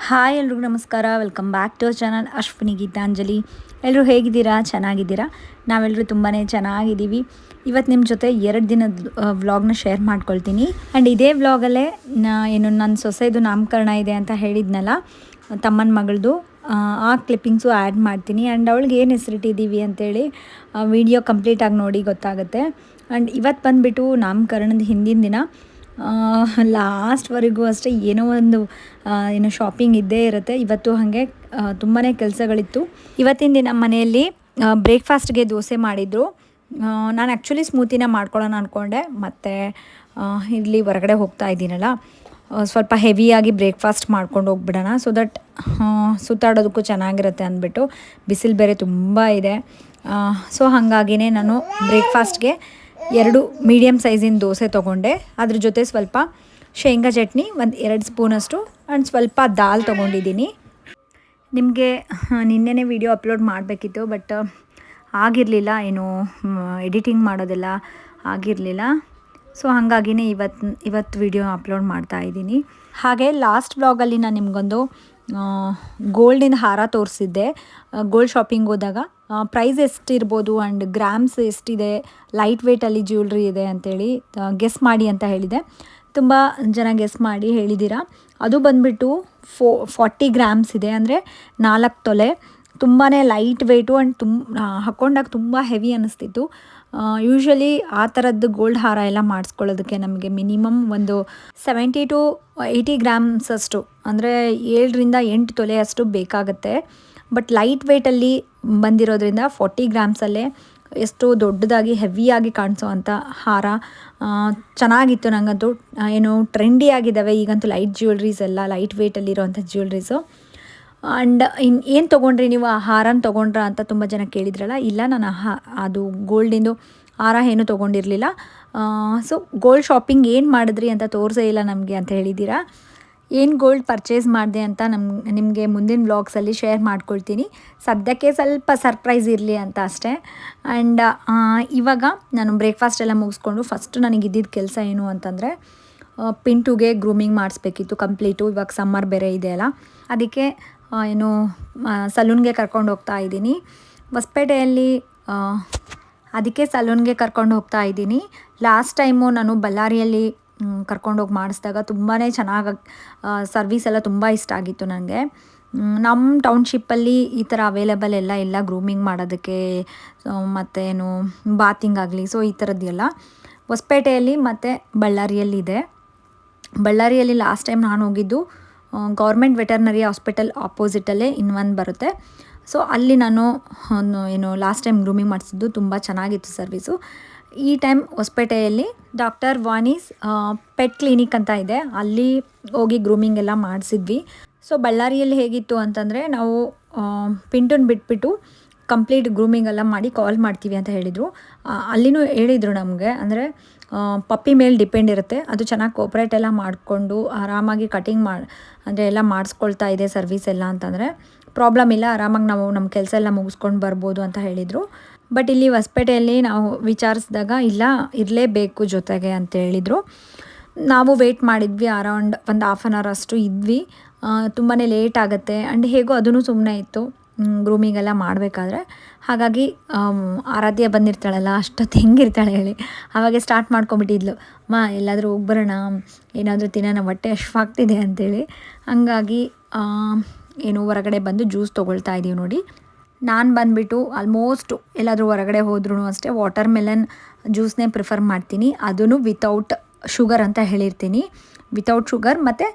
Hi ಎಲ್ರಿಗೂ ನಮಸ್ಕಾರ. Welcome back to our channel Ashwini Geetanjali. ಎಲ್ಲರೂ ಹೇಗಿದ್ದೀರಾ? ಚೆನ್ನಾಗಿದ್ದೀರಾ? ನಾವೆಲ್ಲರೂ ತುಂಬಾ ಚೆನ್ನಾಗಿದ್ದೀವಿ. ಇವತ್ತು ನಿಮ್ಮ ಜೊತೆ 2 ದಿನದ ವ್ಲಾಗ್ನ ಶೇರ್ ಮಾಡ್ಕೊಳ್ತೀನಿ. ಆ್ಯಂಡ್ ಇದೇ ವ್ಲಾಗಲ್ಲೇ ನನ್ನ ಸೊಸೆದು ನಾಮಕರಣ ಇದೆ ಅಂತ ಹೇಳಿದ್ನಲ್ಲ, ತಮ್ಮನ ಮಗಳದು, ಆ ಕ್ಲಿಪ್ಪಿಂಗ್ಸು ಆ್ಯಡ್ ಮಾಡ್ತೀನಿ. ಆ್ಯಂಡ್ ಅವಳಿಗೆ ಏನು ಹೆಸರಿಟ್ಟಿದ್ದೀವಿ ಅಂತೇಳಿ ವಿಡಿಯೋ ಕಂಪ್ಲೀಟಾಗಿ ನೋಡಿ ಗೊತ್ತಾಗುತ್ತೆ. ಆ್ಯಂಡ್ ಇವತ್ತು ಬಂದುಬಿಟ್ಟು ನಾಮಕರಣದ ಹಿಂದಿನ ದಿನ ಲಾಸ್ಟ್ವರೆಗೂ ಅಷ್ಟೇ ಏನೋ ಒಂದು ಶಾಪಿಂಗ್ ಇದ್ದೇ ಇರುತ್ತೆ. ಇವತ್ತು ಹಾಗೆ ತುಂಬಾ ಕೆಲಸಗಳಿತ್ತು. ಇವತ್ತಿನ ದಿನ ಮನೆಯಲ್ಲಿ ಬ್ರೇಕ್ಫಾಸ್ಟ್ಗೆ ದೋಸೆ ಮಾಡಿದರು. ನಾನು ಆ್ಯಕ್ಚುಲಿ ಸ್ಮೂತಿನ ಮಾಡ್ಕೊಳ್ಳೋಣ ಅಂದ್ಕೊಂಡೆ, ಮತ್ತು ಇಲ್ಲಿ ಹೊರಗಡೆ ಹೋಗ್ತಾ ಇದ್ದೀನಲ್ಲ, ಸ್ವಲ್ಪ ಹೆವಿಯಾಗಿ ಬ್ರೇಕ್ಫಾಸ್ಟ್ ಮಾಡ್ಕೊಂಡು ಹೋಗ್ಬಿಡೋಣ, ಸೊ ದಟ್ ಸುತ್ತಾಡೋದಕ್ಕೂ ಚೆನ್ನಾಗಿರುತ್ತೆ ಅಂದ್ಬಿಟ್ಟು. ಬಿಸಿಲು ಬೇರೆ ತುಂಬ ಇದೆ. ಸೊ ಹಾಗಾಗಿನೇ ನಾನು ಬ್ರೇಕ್ಫಾಸ್ಟ್ಗೆ 2 ಮೀಡಿಯಮ್ ಸೈಜಿನ ದೋಸೆ ತೊಗೊಂಡೆ. ಅದ್ರ ಜೊತೆ ಸ್ವಲ್ಪ ಶೇಂಗಾ ಚಟ್ನಿ, ಒಂದು 2 ಸ್ಪೂನಷ್ಟು, ಆ್ಯಂಡ್ ಸ್ವಲ್ಪ ದಾಲ್ ತೊಗೊಂಡಿದ್ದೀನಿ. ನಿಮಗೆ ನಿನ್ನೆನೇ ವಿಡಿಯೋ ಅಪ್ಲೋಡ್ ಮಾಡಬೇಕಿತ್ತು, ಬಟ್ ಆಗಿರಲಿಲ್ಲ, ಎಡಿಟಿಂಗ್ ಮಾಡೋದೆಲ್ಲ ಆಗಿರಲಿಲ್ಲ. ಸೊ ಹಾಗಾಗಿನೇ ಇವತ್ತು ವಿಡಿಯೋ ಅಪ್ಲೋಡ್ ಮಾಡ್ತಾ ಇದ್ದೀನಿ. ಹಾಗೆ ಲಾಸ್ಟ್ ವ್ಲಾಗಲ್ಲಿ ನಾನು ನಿಮಗೊಂದು ಗೋಲ್ಡಿನ ಹಾರ ತೋರಿಸಿದ್ದೆ. ಗೋಲ್ಡ್ ಶಾಪಿಂಗ್ ಹೋದಾಗ ಪ್ರೈಸ್ ಎಷ್ಟಿರ್ಬೋದು ಆ್ಯಂಡ್ ಗ್ರಾಮ್ಸ್ ಎಷ್ಟಿದೆ, ಲೈಟ್ ವೇಟಲ್ಲಿ ಜ್ಯುವೆಲ್ರಿ ಇದೆ ಅಂಥೇಳಿ ಗೆಸ್ ಮಾಡಿ ಅಂತ ಹೇಳಿದೆ. ತುಂಬ ಜನ ಗೆಸ್ ಮಾಡಿ ಹೇಳಿದ್ದೀರಾ. ಅದು ಬಂದುಬಿಟ್ಟು 40 ಗ್ರಾಮ್ಸ್ ಇದೆ, ಅಂದರೆ 4 ತೊಲೆ. ತುಂಬಾ ಲೈಟ್ ವೆಯ್ಟು ಆ್ಯಂಡ್ ಹಾಕ್ಕೊಂಡಾಗ ತುಂಬ ಹೆವಿ ಅನ್ನಿಸ್ತಿತ್ತು. ಯೂಶ್ವಲಿ ಆ ಥರದ್ದು ಗೋಲ್ಡ್ ಹಾರ ಎಲ್ಲ ಮಾಡಿಸ್ಕೊಳ್ಳೋದಕ್ಕೆ ನಮಗೆ ಮಿನಿಮಮ್ ಒಂದು 70 to 80 ಗ್ರಾಮ್ಸ್ ಅಷ್ಟು, ಅಂದರೆ 7 ರಿಂದ 8 ತೊಲೆ ಅಷ್ಟು ಬೇಕಾಗುತ್ತೆ. ಬಟ್ ಲೈಟ್ ವೆಯ್ಟಲ್ಲಿ ಬಂದಿರೋದ್ರಿಂದ 40 ಗ್ರಾಮ್ಸಲ್ಲೇ ಎಷ್ಟು ದೊಡ್ಡದಾಗಿ ಹೆವಿಯಾಗಿ ಕಾಣಿಸೋ ಅಂಥ ಹಾರ ಚೆನ್ನಾಗಿತ್ತು. ನನಗಂತೂ ಟ್ರೆಂಡಿ ಆಗಿದ್ದಾವೆ ಈಗಂತೂ ಲೈಟ್ ಜ್ಯುವೆಲ್ರೀಸ್ ಎಲ್ಲ, ಲೈಟ್ ವೆಯ್ಟಲ್ಲಿರೋವಂಥ ಜ್ಯುವೆಲ್ರೀಸು. ಆ್ಯಂಡ್ ಏನು ತೊಗೊಂಡ್ರಿ ನೀವು, ಆ ಹಾರನ ತೊಗೊಂಡ್ರಾ ಅಂತ ತುಂಬ ಜನ ಕೇಳಿದ್ರಲ್ಲ. ಇಲ್ಲ, ನಾನು ಅದು ಗೋಲ್ಡಿಂದು ಹಾರ ಏನೂ ತೊಗೊಂಡಿರಲಿಲ್ಲ. ಸೊ ಗೋಲ್ಡ್ ಶಾಪಿಂಗ್ ಏನು ಮಾಡಿದ್ರಿ ಅಂತ ತೋರಿಸೇ ಇಲ್ಲ ನಮಗೆ ಅಂತ ಹೇಳಿದ್ದೀರಾ. ಏನು ಗೋಲ್ಡ್ ಪರ್ಚೇಸ್ ಮಾಡಿದೆ ಅಂತ ನಿಮಗೆ ಮುಂದಿನ ವ್ಲಾಗ್ಸಲ್ಲಿ ಶೇರ್ ಮಾಡ್ಕೊಳ್ತೀನಿ. ಸದ್ಯಕ್ಕೆ ಸ್ವಲ್ಪ ಸರ್ಪ್ರೈಸ್ ಇರಲಿ ಅಂತ ಅಷ್ಟೇ. ಆ್ಯಂಡ್ ಇವಾಗ ನಾನು ಬ್ರೇಕ್ಫಾಸ್ಟ್ ಎಲ್ಲ ಮುಗಿಸ್ಕೊಂಡು ಫಸ್ಟು ನನಗಿದ್ದಿದ್ದ ಕೆಲಸ ಏನು ಅಂತಂದರೆ, ಪಿಂಟುಗೆ ಗ್ರೂಮಿಂಗ್ ಮಾಡಿಸ್ಬೇಕಿತ್ತು ಕಂಪ್ಲೀಟು. ಇವಾಗ ಸಮ್ಮರ್ ಬೇರೆ ಇದೆಯಲ್ಲ, ಅದಕ್ಕೆ ಸಲೂನ್ಗೆ ಕರ್ಕೊಂಡು ಹೋಗ್ತಾ ಇದ್ದೀನಿ ಹೊಸಪೇಟೆಯಲ್ಲಿ. ಅದಕ್ಕೆ ಸಲೂನ್ಗೆ ಕರ್ಕೊಂಡು ಹೋಗ್ತಾ ಇದ್ದೀನಿ. ಲಾಸ್ಟ್ ಟೈಮು ನಾನು ಬಳ್ಳಾರಿಯಲ್ಲಿ ಕರ್ಕೊಂಡೋಗಿ ಮಾಡಿಸಿದಾಗ ತುಂಬಾ ಚೆನ್ನಾಗಿ ಸರ್ವಿಸ್ ಎಲ್ಲ ತುಂಬ ಇಷ್ಟ ಆಗಿತ್ತು ನನಗೆ. ನಮ್ಮ ಟೌನ್ಶಿಪ್ಪಲ್ಲಿ ಈ ಥರ ಅವೈಲೇಬಲ್ ಎಲ್ಲ ಗ್ರೂಮಿಂಗ್ ಮಾಡೋದಕ್ಕೆ, ಮತ್ತು ಬಾತಿಂಗ್ ಆಗಲಿ, ಸೊ ಈ ಥರದ್ದೆಲ್ಲ ಹೊಸಪೇಟೆಯಲ್ಲಿ ಮತ್ತು ಬಳ್ಳಾರಿಯಲ್ಲಿದೆ. ಬಳ್ಳಾರಿಯಲ್ಲಿ ಲಾಸ್ಟ್ ಟೈಮ್ ನಾನು ಹೋಗಿದ್ದು ಗೌರ್ಮೆಂಟ್ ವೆಟರ್ನರಿ ಹಾಸ್ಪಿಟಲ್ ಆಪೋಸಿಟಲ್ಲೇ ಇನ್ನೊಂದು ಬರುತ್ತೆ. ಸೊ ಅಲ್ಲಿ ನಾನು ಲಾಸ್ಟ್ ಟೈಮ್ ಗ್ರೂಮಿಂಗ್ ಮಾಡಿಸಿದ್ದು, ತುಂಬ ಚೆನ್ನಾಗಿತ್ತು ಸರ್ವಿಸು. ಈ ಟೈಮ್ ಹೊಸಪೇಟೆಯಲ್ಲಿ ಡಾಕ್ಟರ್ ವಾಣೀಸ್ ಪೆಟ್ ಕ್ಲಿನಿಕ್ ಅಂತ ಇದೆ, ಅಲ್ಲಿ ಹೋಗಿ ಗ್ರೂಮಿಂಗ್ ಎಲ್ಲ ಮಾಡಿಸಿದ್ವಿ. ಸೊ ಬಳ್ಳಾರಿಯಲ್ಲಿ ಹೇಗಿತ್ತು ಅಂತಂದರೆ, ನಾವು ಪಿಂಟುನ ಬಿಟ್ಬಿಟ್ಟು ಕಂಪ್ಲೀಟ್ ಗ್ರೂಮಿಂಗ್ ಎಲ್ಲ ಮಾಡಿ ಕಾಲ್ ಮಾಡ್ತೀವಿ ಅಂತ ಹೇಳಿದರು. ಅಲ್ಲಿನೂ ಹೇಳಿದರು ನಮಗೆ, ಅಂದರೆ ಪಪ್ಪಿ ಮೇಲೆ ಡಿಪೆಂಡ್ ಇರುತ್ತೆ, ಅದು ಚೆನ್ನಾಗಿ ಕೋಪ್ರೇಟ್ ಎಲ್ಲ ಮಾಡಿಕೊಂಡು ಆರಾಮಾಗಿ ಕಟಿಂಗ್ ಅಂದರೆ ಎಲ್ಲ ಮಾಡಿಸ್ಕೊಳ್ತಾ ಇದೆ ಸರ್ವಿಸ್ ಎಲ್ಲ ಅಂತಂದರೆ ಪ್ರಾಬ್ಲಮ್ ಇಲ್ಲ, ಆರಾಮಾಗಿ ನಾವು ನಮ್ಮ ಕೆಲಸ ಎಲ್ಲ ಮುಗಿಸ್ಕೊಂಡು ಬರ್ಬೋದು ಅಂತ ಹೇಳಿದರು. ಬಟ್ ಇಲ್ಲಿ ಹೊಸಪೇಟೆಯಲ್ಲಿ ನಾವು ವಿಚಾರಿಸಿದಾಗ ಇಲ್ಲ, ಇರಲೇಬೇಕು ಜೊತೆಗೆ ಅಂತ ಹೇಳಿದರು. ನಾವು ವೆಯ್ಟ್ ಮಾಡಿದ್ವಿ, ಅರೌಂಡ್ ಒಂದು ಹಾಫ್ ಆನ್ ಅವರ್ ಅಷ್ಟು ಇದ್ವಿ. ತುಂಬಾ ಲೇಟ್ ಆಗುತ್ತೆ. ಆ್ಯಂಡ್ ಹೇಗೋ ಅದೂ ಸುಮ್ಮನೆ ಇತ್ತು ಗ್ರೂಮಿಂಗ್ ಎಲ್ಲ ಮಾಡಬೇಕಾದ್ರೆ. ಹಾಗಾಗಿ ಆರಾಧ್ಯ ಬಂದಿರ್ತಾಳಲ್ಲ, ಅಷ್ಟೊತ್ತು ಹೆಂಗಿರ್ತಾಳೆ ಹೇಳಿ, ಆವಾಗೆ ಸ್ಟಾರ್ಟ್ ಮಾಡ್ಕೊಂಬಿಟ್ಟಿದ್ಲು, ಎಲ್ಲಾದರೂ ಹೋಗ್ಬರೋಣ, ಏನಾದರೂ ತಿನ್ನೋಣ, ಹೊಟ್ಟೆ ಹಶ್ವಾಗ್ತಿದೆ ಅಂಥೇಳಿ. ಹಂಗಾಗಿ ಹೊರಗಡೆ ಬಂದು ಜ್ಯೂಸ್ ತೊಗೊಳ್ತಾ ಇದ್ದೀವಿ ನೋಡಿ. ನಾನು ಬಂದುಬಿಟ್ಟು ಆಲ್ಮೋಸ್ಟ್ ಎಲ್ಲಾದರೂ ಹೊರಗಡೆ ಹೋದ್ರೂ ಅಷ್ಟೇ ವಾಟರ್ ಮೆಲನ್ ಜ್ಯೂಸ್ನೇ ಪ್ರಿಫರ್ ಮಾಡ್ತೀನಿ. ಅದೂ ವಿತೌಟ್ ಶುಗರ್ ಅಂತ ಹೇಳಿರ್ತೀನಿ, ವಿತೌಟ್ ಶುಗರ್, ಮತ್ತು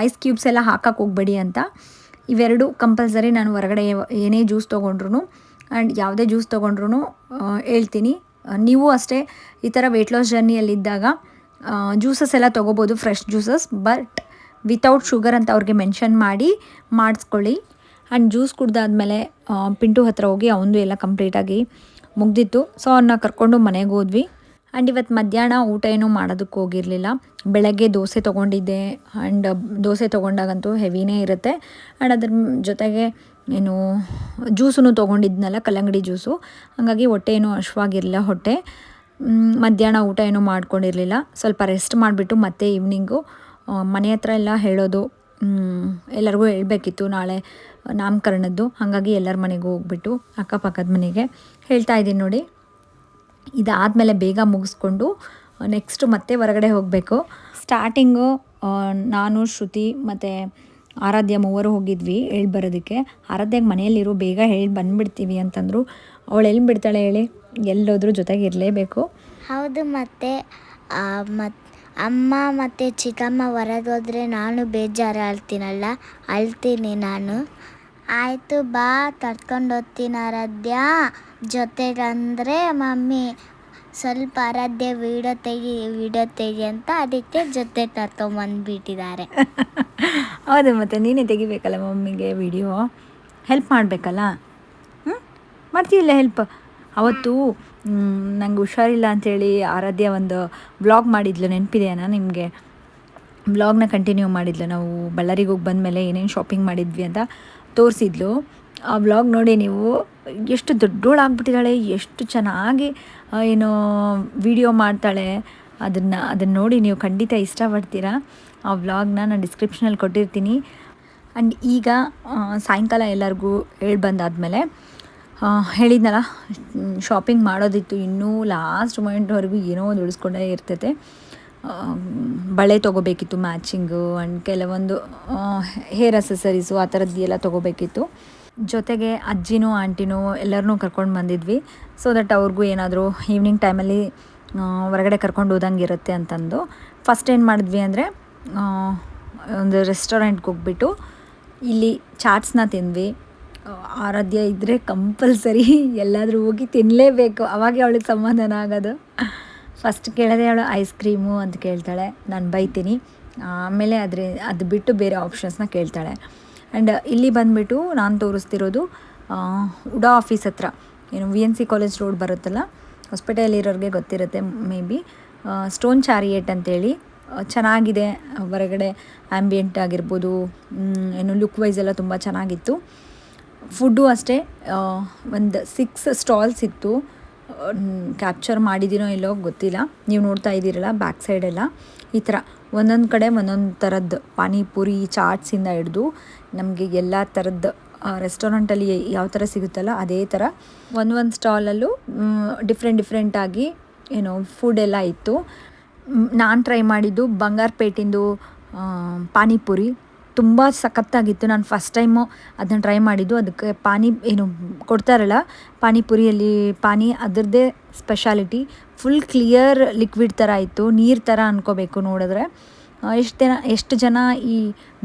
ಐಸ್ ಕ್ಯೂಬ್ಸ್ ಎಲ್ಲ ಹಾಕಕ್ಕೆ ಹೋಗಬೇಡಿ ಅಂತ. ಇವೆರಡು ಕಂಪಲ್ಸರಿ ನಾನು ಹೊರಗಡೆ ಏನೇ ಜ್ಯೂಸ್ ತೊಗೊಂಡ್ರು ಆ್ಯಂಡ್ ಯಾವುದೇ ಜ್ಯೂಸ್ ತೊಗೊಂಡ್ರು ಹೇಳ್ತೀನಿ. ನೀವು ಅಷ್ಟೇ ಈ ಥರ ವೆಯ್ಟ್ ಲಾಸ್ ಜರ್ನಿಯಲ್ಲಿದ್ದಾಗ ಜ್ಯೂಸಸ್ ಎಲ್ಲ ತೊಗೋಬೋದು, fresh juices, but without sugar ಅಂತ ಅವ್ರಿಗೆ ಮೆನ್ಷನ್ ಮಾಡಿ ಮಾಡಿಸ್ಕೊಳ್ಳಿ. ಆ್ಯಂಡ್ ಜ್ಯೂಸ್ ಕುಡ್ದಾದ್ಮೇಲೆ ಪಿಂಟು ಹತ್ರ ಹೋಗಿ ಅವನದು ಎಲ್ಲ ಕಂಪ್ಲೀಟಾಗಿ ಮುಗ್ದಿತ್ತು. ಸೊ ಅವನ್ನ ಕರ್ಕೊಂಡು ಮನೆಗೆ ಹೋದ್ವಿ. ಆ್ಯಂಡ್ ಇವತ್ತು ಮಧ್ಯಾಹ್ನ ಊಟ ಏನೂ ಮಾಡೋದಕ್ಕೆ ಹೋಗಿರಲಿಲ್ಲ. ಬೆಳಗ್ಗೆ ದೋಸೆ ತೊಗೊಂಡಿದ್ದೆ, ಆ್ಯಂಡ್ ದೋಸೆ ತೊಗೊಂಡಾಗಂತೂ ಹೆವಿನೇ ಇರುತ್ತೆ. ಆ್ಯಂಡ್ ಅದ್ರ ಜೊತೆಗೆ ಜ್ಯೂಸೂ ತೊಗೊಂಡಿದ್ನಲ್ಲ, ಕಲ್ಲಂಗಡಿ ಜ್ಯೂಸು, ಹಾಗಾಗಿ ಹೊಟ್ಟೆ ಏನೂ ಹಶ್ವಾಗಿರಲಿಲ್ಲ. ಮಧ್ಯಾಹ್ನ ಊಟ ಏನೂ ಮಾಡ್ಕೊಂಡಿರಲಿಲ್ಲ. ಸ್ವಲ್ಪ ರೆಸ್ಟ್ ಮಾಡಿಬಿಟ್ಟು ಮತ್ತೆ ಈವ್ನಿಂಗು ಮನೆ ಹತ್ರ ಎಲ್ಲ ಹೇಳೋದು, ಎಲ್ಲರಿಗೂ ಹೇಳಬೇಕಿತ್ತು ನಾಳೆ ನಾಮಕರಣದ್ದು. ಹಾಗಾಗಿ ಎಲ್ಲರ ಮನೆಗೂ ಹೋಗ್ಬಿಟ್ಟು ಅಕ್ಕಪಕ್ಕದ ಮನೆಗೆ ಹೇಳ್ತಾ ಇದ್ದೀನಿ ನೋಡಿ. ಇದಾದಮೇಲೆ ಬೇಗ ಮುಗಿಸ್ಕೊಂಡು ನೆಕ್ಸ್ಟು ಮತ್ತೆ ಹೊರಗಡೆ ಹೋಗಬೇಕು. ಸ್ಟಾರ್ಟಿಂಗು ನಾನು, ಶ್ರುತಿ ಮತ್ತು ಆರಾಧ್ಯ ಮೂವರು ಹೋಗಿದ್ವಿ ಹೇಳಿ ಬರೋದಕ್ಕೆ. ಆರಾಧ್ಯಾಗ ಮನೆಯಲ್ಲಿರು, ಬೇಗ ಹೇಳಿ ಬಂದುಬಿಡ್ತೀವಿ ಅಂತಂದರು. ಅವಳು ಎಲ್ಲಿ ಬಿಡ್ತಾಳೆ ಹೇಳಿ, ಎಲ್ಲೋದ್ರೂ ಜೊತೆಗೆ ಇರಲೇಬೇಕು. ಹೌದು, ಮತ್ತು ಅಮ್ಮ ಮತ್ತು ಚಿಕ್ಕಮ್ಮ ಹೊರಗೆ ಹೋದರೆ ನಾನು ಬೇಜಾರು ಅಳ್ತೀನಿ ನಾನು. ಆಯಿತು ಬಾ, ಕರ್ಕೊಂಡು ಹೋಗ್ತೀನಿ ಆರಾಧ್ಯ ಜೊತೆಗಂದರೆ ಮಮ್ಮಿ ಸ್ವಲ್ಪ ಆರಾಧ್ಯ ವೀಡಿಯೋ ತೆಗಿ ಅಂತ ಅದಕ್ಕೆ ಜೊತೆ ಕರ್ಕೊಂಬಂದುಬಿಟ್ಟಿದ್ದಾರೆ. ಹೌದು, ಮತ್ತು ನೀನೇ ತೆಗಿಬೇಕಲ್ಲ ಮಮ್ಮಿಗೆ ವಿಡಿಯೋ, ಹೆಲ್ಪ್ ಮಾಡಬೇಕಲ್ಲ. ಮಾಡ್ತೀಯಿಲ್ಲ ಹೆಲ್ಪ್. ಅವತ್ತು ನಂಗೆ ಹುಷಾರಿಲ್ಲ ಅಂಥೇಳಿ ಆರಾಧ್ಯ ಒಂದು ವ್ಲಾಗ್ ಮಾಡಿದ್ಲು, ನೆನಪಿದೆಯಾ ನಿಮಗೆ? ವ್ಲಾಗ್ನ ಕಂಟಿನ್ಯೂ ಮಾಡಿದ್ಲು. ನಾವು ಬಳ್ಳಾರಿಗೆ ಹೋಗಿ ಬಂದಮೇಲೆ ಏನೇನು ಶಾಪಿಂಗ್ ಮಾಡಿದ್ವಿ ಅಂತ ತೋರಿಸಿದ್ಲು. ಆ ವ್ಲಾಗ್ ನೋಡಿ ನೀವು, ಎಷ್ಟು ದೊಡ್ಡೋಳಾಗ್ಬಿಟ್ಟಿದ್ದಾಳೆ, ಎಷ್ಟು ಚೆನ್ನಾಗಿ ವಿಡಿಯೋ ಮಾಡ್ತಾಳೆ. ಅದನ್ನು ನೋಡಿ ನೀವು ಖಂಡಿತ ಇಷ್ಟಪಡ್ತೀರಾ. ಆ ವ್ಲಾಗ್ನ ನಾನು ಡಿಸ್ಕ್ರಿಪ್ಷನಲ್ಲಿ ಕೊಟ್ಟಿರ್ತೀನಿ. ಆ್ಯಂಡ್ ಈಗ ಸಾಯಂಕಾಲ ಎಲ್ಲರಿಗೂ ಹೇಳಿ ಬಂದಾದಮೇಲೆ ಹೇಳಿದ್ನಲ್ಲ, ಶಾಪಿಂಗ್ ಮಾಡೋದಿತ್ತು ಇನ್ನೂ ಲಾಸ್ಟ್ ಮೊಮೆಂಟ್ವರೆಗೂ ಏನೋ ಒಂದು ಉಳಿಸ್ಕೊಂಡೇ ಇರ್ತೈತೆ. ಬಳೆ ತೊಗೋಬೇಕಿತ್ತು ಮ್ಯಾಚಿಂಗು, ಆ್ಯಂಡ್ ಕೆಲವೊಂದು ಹೇರ್ ಅಸೆಸರೀಸು ಆ ಥರದ್ದು ಎಲ್ಲ ತೊಗೋಬೇಕಿತ್ತು. ಜೊತೆಗೆ ಅಜ್ಜಿನೂ ಆಂಟಿನೂ ಎಲ್ಲರನ್ನೂ ಕರ್ಕೊಂಡು ಬಂದಿದ್ವಿ. ಸೊ ದಟ್ ಅವ್ರಿಗೂ ಏನಾದರೂ ಈವ್ನಿಂಗ್ ಟೈಮಲ್ಲಿ ಹೊರಗಡೆ ಕರ್ಕೊಂಡು ಹೋದಂಗೆ ಇರುತ್ತೆ ಅಂತಂದು ಫಸ್ಟ್ ಏನು ಮಾಡಿದ್ವಿ ಅಂದರೆ ಒಂದು ರೆಸ್ಟೋರೆಂಟ್ಗೆ ಹೋಗ್ಬಿಟ್ಟು ಇಲ್ಲಿ ಚಾಟ್ಸ್ನ ತಿಂದ್ವಿ. ಆರಾಧ್ಯ ಇದ್ದರೆ ಕಂಪಲ್ಸರಿ ಎಲ್ಲಾದರೂ ಹೋಗಿ ತಿನ್ನಲೇಬೇಕು, ಅವಾಗೆ ಅವಳಿಗೆ ಸಮಾಧಾನ ಆಗೋದು. ಫಸ್ಟ್ ಕೇಳೋದೆ ಅವಳು ಐಸ್ ಕ್ರೀಮು ಅಂತ ಕೇಳ್ತಾಳೆ, ನಾನು ಬೈತೀನಿ. ಆಮೇಲೆ ಅದು ಬಿಟ್ಟು ಬೇರೆ ಆಪ್ಷನ್ಸ್ನ ಕೇಳ್ತಾಳೆ. ಆ್ಯಂಡ್ ಇಲ್ಲಿ ಬಂದುಬಿಟ್ಟು ನಾನು ತೋರಿಸ್ತಿರೋದು ಉಡಾ ಆಫೀಸ್ ಹತ್ರ, VNC ಕಾಲೇಜ್ ರೋಡ್ ಬರುತ್ತಲ್ಲ, ಹಾಸ್ಪಿಟಲಿರೋರಿಗೆ ಗೊತ್ತಿರುತ್ತೆ ಮೇ ಬಿ. ಸ್ಟೋನ್ ಚಾರಿಯೇಟ್ ಅಂತೇಳಿ ಚೆನ್ನಾಗಿದೆ. ಹೊರಗಡೆ ಆ್ಯಂಬಿಯೆಂಟ್ ಆಗಿರ್ಬೋದು, ಲುಕ್ ವೈಸ್ ಎಲ್ಲ ತುಂಬ ಚೆನ್ನಾಗಿತ್ತು. ಫುಡ್ಡು ಅಷ್ಟೇ, ಒಂದು 6 ಸ್ಟಾಲ್ಸ್ ಇತ್ತು. ಕ್ಯಾಪ್ಚರ್ ಮಾಡಿದ್ದೀನೋ ಇಲ್ಲೋ ಗೊತ್ತಿಲ್ಲ. ನೀವು ನೋಡ್ತಾ ಇದ್ದೀರಲ್ಲ ಬ್ಯಾಕ್ ಸೈಡೆಲ್ಲ ಈ ಥರ ಒಂದೊಂದು ಕಡೆ ಒಂದೊಂದು ಥರದ್ದು ಪಾನಿಪುರಿ, ಚಾಟ್ಸಿಂದ ಹಿಡಿದು ನಮಗೆ ಎಲ್ಲ ಥರದ್ದು ರೆಸ್ಟೋರೆಂಟಲ್ಲಿ ಯಾವ ಥರ ಸಿಗುತ್ತಲ್ಲ ಅದೇ ಥರ ಒಂದು ಸ್ಟಾಲಲ್ಲೂ ಡಿಫ್ರೆಂಟಾಗಿ ಫುಡ್ ಎಲ್ಲ ಇತ್ತು. ನಾನು ಟ್ರೈ ಮಾಡಿದ್ದು ಬಂಗಾರಪೇಟಿಂದು ಪಾನಿಪುರಿ ತುಂಬ ಸಖತ್ತಾಗಿತ್ತು. ನಾನು ಫಸ್ಟ್ ಟೈಮು ಅದನ್ನು ಟ್ರೈ ಮಾಡಿದ್ದು. ಅದಕ್ಕೆ ಕೊಡ್ತಾರಲ್ಲ ಪಾನಿಪುರಿಯಲ್ಲಿ ಅದರದ್ದೇ ಸ್ಪೆಷಾಲಿಟಿ. ಫುಲ್ ಕ್ಲಿಯರ್ ಲಿಕ್ವಿಡ್ ಥರ ಇತ್ತು, ನೀರು ಥರ ಅನ್ಕೋಬೇಕು ನೋಡಿದ್ರೆ. ಎಷ್ಟು ಜನ ಈ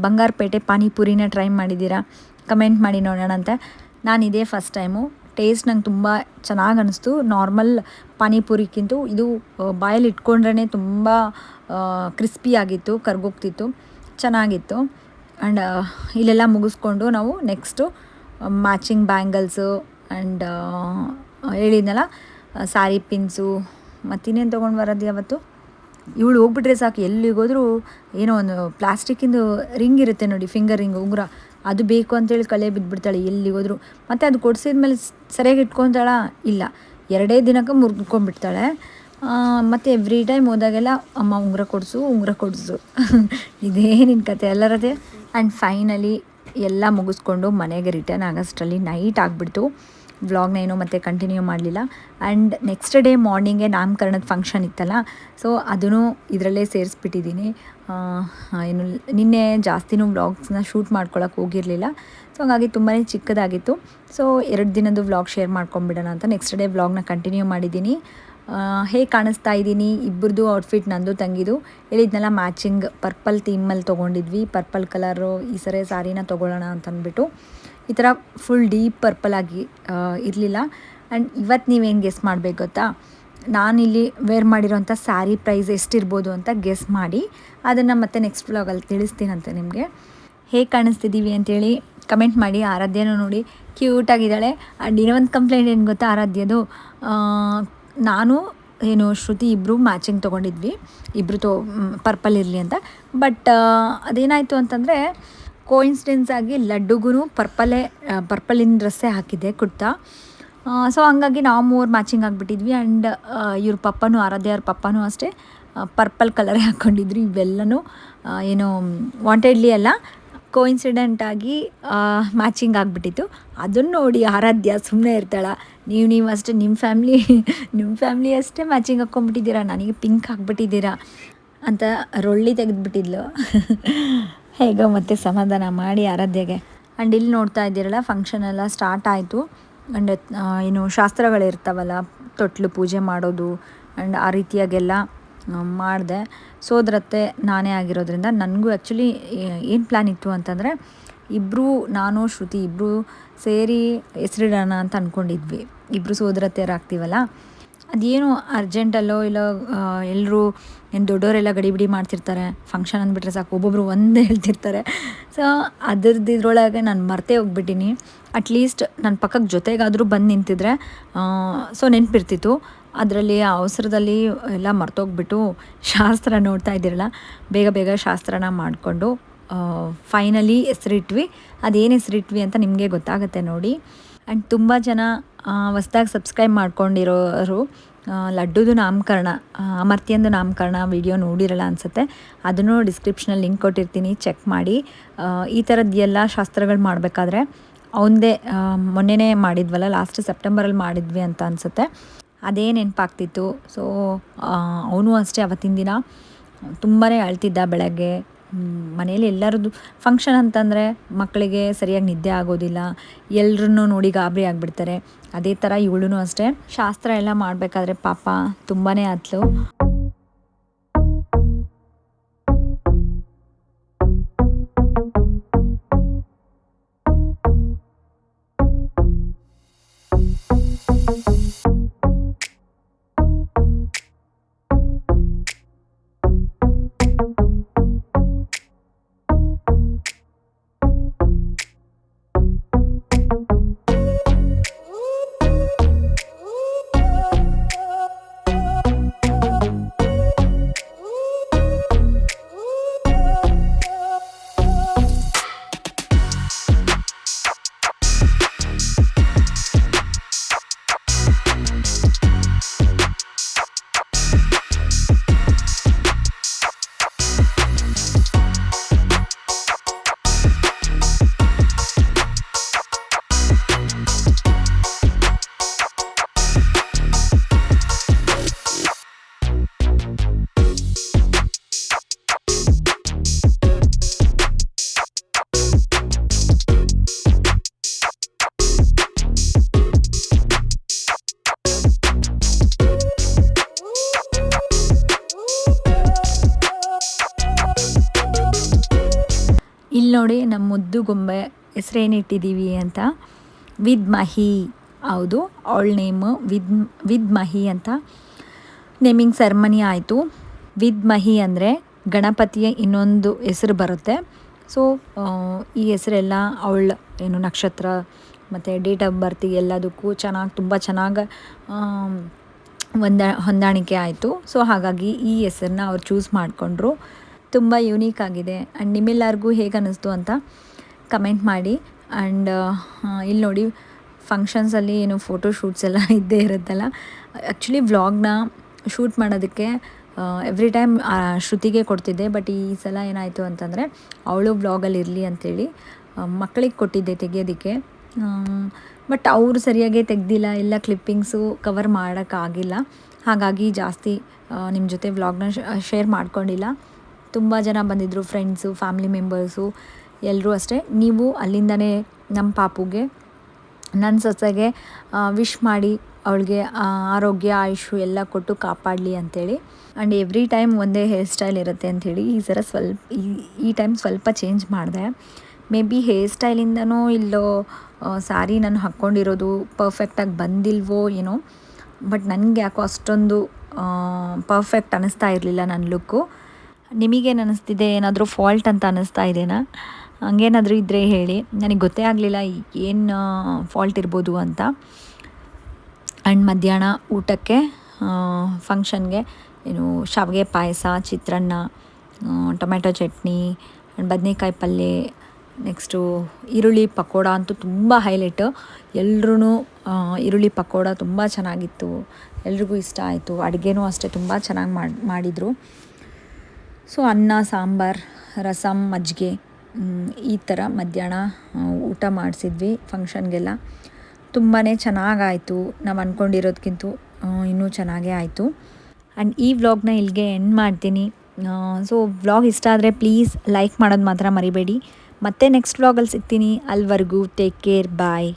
ಬಂಗಾರಪೇಟೆ ಪಾನಿಪುರಿನ ಟ್ರೈ ಮಾಡಿದ್ದೀರಾ ಕಮೆಂಟ್ ಮಾಡಿ ನೋಡೋಣ ಅಂತ. ನಾನು ಇದೇ ಫಸ್ಟ್ ಟೈಮು. ಟೇಸ್ಟ್ ನಂಗೆ ತುಂಬ ಚೆನ್ನಾಗಿ ಅನ್ನಿಸ್ತು. ನಾರ್ಮಲ್ ಪಾನಿಪುರಿಗಿಂತ ಇದು ಬಾಯಲ್ಲಿ ಇಟ್ಕೊಂಡ್ರೇ ತುಂಬ ಕ್ರಿಸ್ಪಿಯಾಗಿತ್ತು, ಕರ್ಗೋಗ್ತಿತ್ತು, ಚೆನ್ನಾಗಿತ್ತು. ಆ್ಯಂಡ್ ಇಲ್ಲೆಲ್ಲ ಮುಗಿಸ್ಕೊಂಡು ನಾವು ನೆಕ್ಸ್ಟು ಮ್ಯಾಚಿಂಗ್ ಬ್ಯಾಂಗಲ್ಸು ಆ್ಯಂಡ್ ಹೇಳಿದ್ನಲ್ಲ ಸ್ಯಾರಿ ಪಿನ್ಸು ಮತ್ತಿನ್ನೇನು ತೊಗೊಂಡು ಬರೋದು ಯಾವತ್ತು. ಇವಳು ಹೋಗ್ಬಿಟ್ರೆ ಸಾಕು, ಎಲ್ಲಿಗೋದ್ರೂ ಏನೋ ಒಂದು ಪ್ಲಾಸ್ಟಿಕ್ಕಿಂದು ರಿಂಗ್ ಇರುತ್ತೆ ನೋಡಿ, ಫಿಂಗರ್ ರಿಂಗ್, ಉಂಗುರ, ಅದು ಬೇಕು ಅಂತೇಳಿ ಕಳೆ ಬಿದ್ದುಬಿಡ್ತಾಳೆ ಎಲ್ಲಿಗೋದ್ರು. ಮತ್ತು ಅದು ಕೊಡಿಸಿದ್ಮೇಲೆ ಸರಿಯಾಗಿ ಇಟ್ಕೊತಾಳ ಇಲ್ಲ, 2 ದಿನಕ್ಕೆ ಮುರಿದ್ಕೊಂಡ್ಬಿಡ್ತಾಳೆ. ಮತ್ತು ಎವ್ರಿ ಟೈಮ್ ಹೋದಾಗೆಲ್ಲ ಅಮ್ಮ ಉಂಗುರ ಕೊಡಿಸು ಇದೇ ನಿನ್ನ ಕತೆ ಎಲ್ಲರದೇ. ಆ್ಯಂಡ್ ಫೈನಲಿ ಎಲ್ಲ ಮುಗಿಸ್ಕೊಂಡು ಮನೆಗೆ ರಿಟರ್ನ್ ಆಗೋಷ್ಟರಲ್ಲಿ ನೈಟ್ ಆಗಿಬಿಡ್ತು. ವ್ಲಾಗ್ನ ಏನೋ ಮತ್ತೆ ಕಂಟಿನ್ಯೂ ಮಾಡಲಿಲ್ಲ. ಆ್ಯಂಡ್ ನೆಕ್ಸ್ಟ್ ಡೇ ಮಾರ್ನಿಂಗೇ ನಾಮಕರಣದ ಫಂಕ್ಷನ್ ಇತ್ತಲ್ಲ, ಸೊ ಅದನ್ನು ಇದರಲ್ಲೇ ಸೇರಿಸ್ಬಿಟ್ಟಿದ್ದೀನಿ. ನಿನ್ನೆ ಜಾಸ್ತಿನೂ ವ್ಲಾಗ್ಸ್ನ ಶೂಟ್ ಮಾಡ್ಕೊಳಕ್ಕೆ ಹೋಗಿರಲಿಲ್ಲ. ಸೊ ಹಾಗಾಗಿ ತುಂಬಾ ಚಿಕ್ಕದಾಗಿತ್ತು. ಸೊ 2 ದಿನದ್ದು ವ್ಲಾಗ್ ಶೇರ್ ಮಾಡ್ಕೊಂಬಿಡೋಣ ಅಂತ ನೆಕ್ಸ್ಟ್ ಡೇ ವ್ಲಾಗ್ನ ಕಂಟಿನ್ಯೂ ಮಾಡಿದ್ದೀನಿ. ಹೇಗೆ ಕಾಣಿಸ್ತಾ ಇದ್ದೀನಿ, ಇಬ್ಬರದು ಔಟ್ಫಿಟ್ ನಂದು ತಂಗಿದು ಹೇಳಿದ್ನಲ್ಲ, ಮ್ಯಾಚಿಂಗ್ ಪರ್ಪಲ್ ಥೀಮಲ್ಲಿ ತೊಗೊಂಡಿದ್ವಿ. ಪರ್ಪಲ್ ಕಲರು ಈ ಸರಿ ಸ್ಯಾರಿನ ತೊಗೊಳ್ಳೋಣ ಅಂತಂದ್ಬಿಟ್ಟು ಈ ಥರ ಫುಲ್ ಡೀಪ್ ಪರ್ಪಲಾಗಿ ಇರಲಿಲ್ಲ. ಆ್ಯಂಡ್ ಇವತ್ತು ನೀವೇನು ಗೆಸ್ ಮಾಡಬೇಕು ಗೊತ್ತಾ, ನಾನಿಲ್ಲಿ ವೇರ್ ಮಾಡಿರೋಂಥ ಸ್ಯಾರಿ ಪ್ರೈಸ್ ಎಷ್ಟಿರ್ಬೋದು ಅಂತ ಗೆಸ್ ಮಾಡಿ ಅದನ್ನು ಮತ್ತೆ ನೆಕ್ಸ್ಟ್ ವ್ಲಾಗಲ್ಲಿ ತಿಳಿಸ್ತೀನಂತೆ ನಿಮಗೆ. ಹೇಗೆ ಕಾಣಿಸ್ತಿದ್ದೀವಿ ಅಂತೇಳಿ ಕಮೆಂಟ್ ಮಾಡಿ. ಆರಾಧ್ಯನೂ ನೋಡಿ ಕ್ಯೂಟಾಗಿದ್ದಾಳೆ. ಆ್ಯಂಡ್ ಇನ್ನೊಂದು ಕಂಪ್ಲೇಂಟ್ ಏನು ಗೊತ್ತಾ ಆರಾಧ್ಯದು, ನಾನು ಶ್ರುತಿ ಇಬ್ಬರು ಮ್ಯಾಚಿಂಗ್ ತೊಗೊಂಡಿದ್ವಿ, ಇಬ್ಬರು ಪರ್ಪಲ್ ಇರಲಿ ಅಂತ. ಬಟ್ ಅದೇನಾಯಿತು ಅಂತಂದರೆ ಕೋಇನ್ಸಿಡೆನ್ಸ್ ಆಗಿ ಲಡ್ಡುಗೂ ಪರ್ಪಲಿನ ಡ್ರೆಸ್ಸೇ ಹಾಕಿದ್ದೆ, ಕುರ್ತಾ. ಸೊ ಹಂಗಾಗಿ ನಾವು 3 ಮ್ಯಾಚಿಂಗ್ ಆಗಿಬಿಟ್ಟಿದ್ವಿ. ಆ್ಯಂಡ್ ಇವ್ರ ಪಪ್ಪನೂ, ಆರಾಧ್ಯ ಅವ್ರ ಪಪ್ಪನೂ ಅಷ್ಟೇ ಪರ್ಪಲ್ ಕಲರೇ ಹಾಕ್ಕೊಂಡಿದ್ರು. ಇವೆಲ್ಲನೂ ವಾಂಟೆಡ್ಲಿ ಅಲ್ಲ, ಕೋಇನ್ಸಿಡೆಂಟಾಗಿ ಮ್ಯಾಚಿಂಗ್ ಆಗಿಬಿಟ್ಟಿತ್ತು. ಅದನ್ನು ನೋಡಿ ಆರಾಧ್ಯ ಸುಮ್ಮನೆ ಇರ್ತಾಳೆ, ನೀವು ಅಷ್ಟೇ ನಿಮ್ಮ ಫ್ಯಾಮ್ಲಿ ಅಷ್ಟೇ ಮ್ಯಾಚಿಂಗ್ ಹಾಕ್ಕೊಂಬಿಟ್ಟಿದ್ದೀರಾ, ನನಗೆ ಪಿಂಕ್ ಹಾಕ್ಬಿಟ್ಟಿದ್ದೀರಾ ಅಂತ ರೊಳ್ಳಿ ತೆಗೆದುಬಿಟ್ಟಿದ್ಲು. ಹೇಗೋ ಮತ್ತೆ ಸಮಾಧಾನ ಮಾಡಿ ಆರಾಧ್ಯಗೆ. ಆ್ಯಂಡ್ ಇಲ್ಲಿ ನೋಡ್ತಾ ಇದ್ದೀರಲ್ಲ, ಫಂಕ್ಷನ್ ಎಲ್ಲ ಸ್ಟಾರ್ಟ್ ಆಯಿತು. ಆ್ಯಂಡ್ ಏನು ಶಾಸ್ತ್ರಗಳಿರ್ತಾವಲ್ಲ, ತೊಟ್ಲು ಪೂಜೆ ಮಾಡೋದು ಆ್ಯಂಡ್ ಆ ರೀತಿಯಾಗೆಲ್ಲ ಮಾಡಿದೆ. ಸೋದರತ್ತೆ ನಾನೇ ಆಗಿರೋದ್ರಿಂದ ನನಗೂ ಆ್ಯಕ್ಚುಲಿ ಏನು ಪ್ಲ್ಯಾನ್ ಇತ್ತು ಅಂತಂದರೆ, ನಾನು ಶ್ರುತಿ ಇಬ್ಬರು ಸೇರಿ ಹೆಸರಿಡೋಣ ಅಂತ ಅಂದ್ಕೊಂಡಿದ್ವಿ. ಇಬ್ಬರು ಸೋದರತ್ತೆಯರಾಗ್ತೀವಲ್ಲ, ಅದೇನು ಅರ್ಜೆಂಟಲ್ಲೋ ಇಲ್ಲ ಎಲ್ಲರೂ ಏನು ದೊಡ್ಡವರೆಲ್ಲ ಗಡಿಬಿಡಿ ಮಾಡ್ತಿರ್ತಾರೆ, ಫಂಕ್ಷನ್ ಅಂದ್ಬಿಟ್ರೆ ಸಾಕು ಒಬ್ಬೊಬ್ಬರು ಒಂದೇ ಹೇಳ್ತಿರ್ತಾರೆ. ಸೊ ಇದ್ರೊಳಗೆ ನಾನು ಮರ್ತೇ ಹೋಗ್ಬಿಟ್ಟಿನಿ. ಅಟ್ಲೀಸ್ಟ್ ನನ್ನ ಪಕ್ಕಕ್ಕೆ ಜೊತೆಗಾದರೂ ಬಂದು ನಿಂತಿದ್ರೆ ಸೊ ನೆನಪಿರ್ತಿತ್ತು. ಅದರಲ್ಲಿ ಆ ಅವಸರದಲ್ಲಿ ಎಲ್ಲ ಮರ್ತೋಗ್ಬಿಟ್ಟು ಶಾಸ್ತ್ರ ನೋಡ್ತಾ ಇದ್ದೀರಲ್ಲ, ಬೇಗ ಶಾಸ್ತ್ರನ ಮಾಡಿಕೊಂಡು ಫೈನಲಿ ಹೆಸರಿಟ್ವಿ. ಅದೇನು ಹೆಸರಿಟ್ವಿ ಅಂತ ನಿಮಗೆ ಗೊತ್ತಾಗುತ್ತೆ ನೋಡಿ. ಆ್ಯಂಡ್ ತುಂಬ ಜನ ಹೊಸ್ದಾಗಿ ಸಬ್ಸ್ಕ್ರೈಬ್ ಮಾಡ್ಕೊಂಡಿರೋರು ಲಡ್ಡುದು ನಾಮಕರಣ, ಅಮರ್ತ್ಯಂದು ನಾಮಕರಣ ವಿಡಿಯೋ ನೋಡಿರಲ್ಲ ಅನಿಸುತ್ತೆ. ಅದನ್ನು ಡಿಸ್ಕ್ರಿಪ್ಷನಲ್ಲಿ ಲಿಂಕ್ ಕೊಟ್ಟಿರ್ತೀನಿ, ಚೆಕ್ ಮಾಡಿ. ಈ ಥರದ್ದು ಎಲ್ಲ ಶಾಸ್ತ್ರಗಳು ಮಾಡಬೇಕಾದ್ರೆ ಅವಂದೇ ಮೊನ್ನೆನೇ ಮಾಡಿದ್ವಲ್ಲ, ಲಾಸ್ಟ್ ಸೆಪ್ಟೆಂಬರಲ್ಲಿ ಮಾಡಿದ್ವಿ ಅಂತ ಅನಿಸುತ್ತೆ, ಅದೇ ನೆನಪಾಗ್ತಿತ್ತು. ಸೊ ಅವನು ಅಷ್ಟೇ ಅವತ್ತಿನ ದಿನ ತುಂಬಾ ಅಳ್ತಿದ್ದ. ಬೆಳಗ್ಗೆ ಮನೇಲಿ ಎಲ್ಲರದ್ದು ಫಂಕ್ಷನ್ ಅಂತಂದರೆ ಮಕ್ಕಳಿಗೆ ಸರಿಯಾಗಿ ನಿದ್ದೆ ಆಗೋದಿಲ್ಲ, ಎಲ್ಲರನ್ನೂ ನೋಡಿ ಗಾಬರಿ ಆಗಿಬಿಡ್ತಾರೆ. ಅದೇ ಥರ ಇವಳು ಅಷ್ಟೇ ಶಾಸ್ತ್ರ ಎಲ್ಲ ಮಾಡಬೇಕಾದ್ರೆ ಪಾಪ ತುಂಬಾ ಆತ್ಲು. ಇಲ್ಲಿ ನೋಡಿ ನಮ್ಮ ಮುದ್ದು ಗೊಂಬೆ ಹೆಸ್ರೇನಿಟ್ಟಿದ್ದೀವಿ ಅಂತ, ವಿದ್ಮಹಿ. ಹೌದು, ಅವಳ ನೇಮು ವಿದ್ಮಹಿ ಅಂತ. ನೇಮಿಂಗ್ ಸೆರೆಮನಿ ಆಯಿತು. ವಿದ್ಮಹಿ ಅಂದರೆ ಗಣಪತಿಯ ಇನ್ನೊಂದು ಹೆಸರು ಬರುತ್ತೆ. ಸೊ ಈ ಹೆಸರೆಲ್ಲ ಅವಳ ಏನು ನಕ್ಷತ್ರ ಮತ್ತು ಡೇಟ್ ಆಫ್ ಬರ್ತಿಗೆ ಎಲ್ಲದಕ್ಕೂ ತುಂಬ ಚೆನ್ನಾಗಿ ಹೊಂದಾಣಿಕೆ ಆಯಿತು. ಸೊ ಹಾಗಾಗಿ ಈ ಹೆಸರನ್ನ ಅವ್ರು ಚೂಸ್ ಮಾಡಿಕೊಂಡ್ರು. ತುಂಬ ಯೂನೀಕ್ ಆಗಿದೆ. ಆ್ಯಂಡ್ ನಿಮ್ಮೆಲ್ಲರಿಗೂ ಹೇಗೆ ಅನ್ನಿಸ್ತು ಅಂತ ಕಮೆಂಟ್ ಮಾಡಿ. ಆ್ಯಂಡ್ ಇಲ್ಲಿ ನೋಡಿ, ಫಂಕ್ಷನ್ಸಲ್ಲಿ ಏನು ಫೋಟೋ ಶೂಟ್ಸ್ ಎಲ್ಲ ಇದ್ದೇ ಇರುತ್ತಲ್ಲ. ಆ್ಯಕ್ಚುಲಿ ವ್ಲಾಗ್ನ ಶೂಟ್ ಮಾಡೋದಕ್ಕೆ ಎವ್ರಿ ಟೈಮ್ ಶ್ರುತಿಗೆ ಕೊಡ್ತಿದ್ದೆ. ಬಟ್ ಈ ಸಲ ಏನಾಯಿತು ಅಂತಂದರೆ, ಅವಳು ವ್ಲಾಗಲ್ಲಿ ಇರಲಿ ಅಂಥೇಳಿ ಮಕ್ಕಳಿಗೆ ಕೊಟ್ಟಿದ್ದೆ ತೆಗೆಯೋದಕ್ಕೆ. ಬಟ್ ಅವರು ಸರಿಯಾಗಿ ತೆಗ್ದಿಲ್ಲ, ಎಲ್ಲ ಕ್ಲಿಪ್ಪಿಂಗ್ಸು ಕವರ್ ಮಾಡೋಕ್ಕಾಗಿಲ್ಲ. ಹಾಗಾಗಿ ಜಾಸ್ತಿ ನಿಮ್ಮ ಜೊತೆ ವ್ಲಾಗ್ನ ಶೇರ್ ಮಾಡ್ಕೊಂಡಿಲ್ಲ. ತುಂಬ ಜನ ಬಂದಿದ್ದರು, ಫ್ರೆಂಡ್ಸು, ಫ್ಯಾಮಿಲಿ ಮೆಂಬರ್ಸು ಎಲ್ಲರೂ ಅಷ್ಟೇ. ನೀವು ಅಲ್ಲಿಂದನೇ ನಮ್ಮ ಪಾಪುಗೆ, ನನ್ನ ಸೊಸೆಗೆ ವಿಶ್ ಮಾಡಿ ಅವಳಿಗೆ ಆರೋಗ್ಯ ಆಯುಷು ಎಲ್ಲ ಕೊಟ್ಟು ಕಾಪಾಡಲಿ ಅಂಥೇಳಿ. ಆ್ಯಂಡ್ ಎವ್ರಿ ಟೈಮ್ ಒಂದೇ ಹೇರ್ ಸ್ಟೈಲ್ ಇರುತ್ತೆ ಅಂಥೇಳಿ ಈ ಸಲ ಈ ಟೈಮ್ ಸ್ವಲ್ಪ ಚೇಂಜ್ ಮಾಡಿದೆ. ಮೇ ಬಿ ಹೇರ್ ಸ್ಟೈಲಿಂದನೋ ಇಲ್ಲೋ ಸ್ಯಾರಿ ನಾನು ಹಾಕ್ಕೊಂಡಿರೋದು ಪರ್ಫೆಕ್ಟಾಗಿ ಬಂದಿಲ್ವೋ ಏನೋ, ಬಟ್ ನನಗೆ ಯಾಕೋ ಅಷ್ಟೊಂದು ಪರ್ಫೆಕ್ಟ್ ಅನ್ನಿಸ್ತಾ ಇರಲಿಲ್ಲ ನನ್ನ ಲುಕ್ಕು. ನಿಮಗೇನು ಅನ್ನಿಸ್ತಿದೆ? ಏನಾದರೂ ಫಾಲ್ಟ್ ಅಂತ ಅನ್ನಿಸ್ತಾ ಇದೆನಾ? ಹಂಗೇನಾದರೂ ಇದ್ದರೆ ಹೇಳಿ, ನನಗೆ ಗೊತ್ತೇ ಆಗಲಿಲ್ಲ ಏನು ಫಾಲ್ಟ್ ಇರ್ಬೋದು ಅಂತ. ಆ್ಯಂಡ್ ಮಧ್ಯಾಹ್ನ ಊಟಕ್ಕೆ ಫಂಕ್ಷನ್ಗೆ ಏನು ಶಾವಿಗೆ ಪಾಯಸ, ಚಿತ್ರಾನ್ನ, ಟೊಮೆಟೊ ಚಟ್ನಿ ಆ್ಯಂಡ್ ಬದನೇಕಾಯಿ ಪಲ್ಯ, ನೆಕ್ಸ್ಟು ಈರುಳ್ಳಿ ಪಕೋಡ ಅಂತೂ ತುಂಬ ಹೈಲೈಟು. ಎಲ್ಲರೂ ಈರುಳ್ಳಿ ಪಕೋಡ ತುಂಬ ಚೆನ್ನಾಗಿತ್ತು, ಎಲ್ರಿಗೂ ಇಷ್ಟ ಆಯಿತು. ಅಡುಗೆನೂ ಅಷ್ಟೇ ತುಂಬ ಚೆನ್ನಾಗಿ ಮಾಡಿದರು. ಸೊ ಅನ್ನ, ಸಾಂಬಾರು, ರಸಮ್, ಮಜ್ಜಿಗೆ ಈ ಥರ ಮಧ್ಯಾಹ್ನ ಊಟ ಮಾಡಿಸಿದ್ವಿ ಫಂಕ್ಷನ್ಗೆಲ್ಲ. ತುಂಬಾ ಚೆನ್ನಾಗಾಯಿತು, ನಾವು ಅಂದ್ಕೊಂಡಿರೋದಕ್ಕಿಂತ ಇನ್ನೂ ಚೆನ್ನಾಗೇ ಆಯಿತು. ಆ್ಯಂಡ್ ಈ ವ್ಲಾಗ್ನ ಇಲ್ಲಿಗೆ ಎಂಡ್ ಮಾಡ್ತೀನಿ. ಸೊ ವ್ಲಾಗ್ ಇಷ್ಟ ಆದರೆ ಪ್ಲೀಸ್ ಲೈಕ್ ಮಾಡೋದು ಮಾತ್ರ ಮರಿಬೇಡಿ. ಮತ್ತೆ ನೆಕ್ಸ್ಟ್ ವ್ಲಾಗಲ್ಲಿ ಸಿಗ್ತೀನಿ. ಅಲ್ಲಿವರೆಗೂ ಟೇಕ್ ಕೇರ್, ಬಾಯ್.